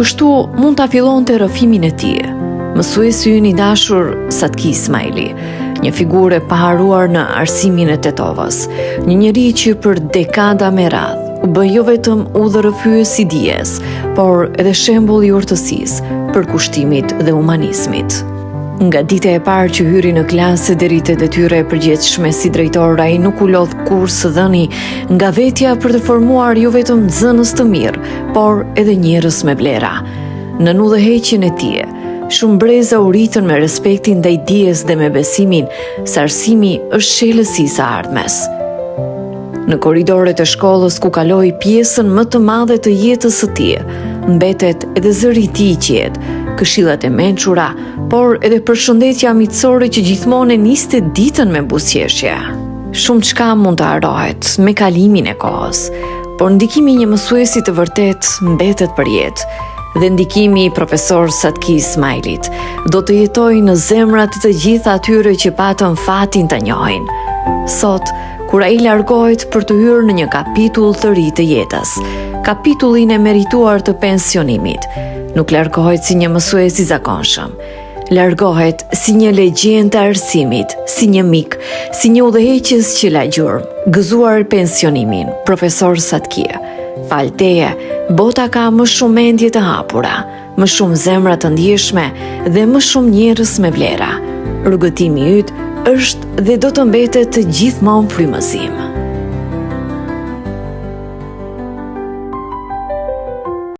kështu mund ta fillonte rrëfimin e tij. Mësuesi ynë i dashur Satki Ismaili, një figurë e paharuar në arsimin e Tetovës, një njeri që për dekada me radhë u bë jo vetëm udhërrëfyes i dijes, por edhe shembull i urtësisë, përkushtimit dhe humanizmit. Nga dita e parë që hyri në klasë deri te detyra e përgjithshme si drejtor, ai nuk u lodh kurrë së dhëni nga vetja për të formuar jo vetëm nxënës të mirë, por edhe njerëz me vlera. Në udhëheqjen e tij, shumë breza u ritën me respektin ndaj dijes dhe me besimin se arsimi është shelësi e ardhmes. Në korridoret e shkollës ku kaloi pjesën më të madhe të jetës së tij, mbetet edhe zëri i tij i qetë, këshillat e mençura, por edhe përshëndetja miqësore që gjithmonë e niste ditën me buzëqeshje. Shumë çka mund të harrohet me kalimin e kohës, por ndikimi i një mësuesi të vërtet mbetet për jetë. Dhe ndikimi i profesor Satki Ismailit do të jetojë në zemrat të gjithë atyre që patën fatin ta njohin. Sot, kur ai largohet për të hyrë në një kapitull të ri të jetës, kapitullin e merituar të pensionimit, nuk largohet si një mësues i zakonshëm. Largohet si një legjendë e arsimit, si një mik, si një udhëheqës që la gjurmë, gëzuar pensionimin, profesor Satki. Fal teje, bota ka më shumë mendje të hapura, më shumë zemra të ndjeshme dhe më shumë njerëz me vlera. Rrugëtimi yt është dhe do të mbetet gjithmonë frymëzim.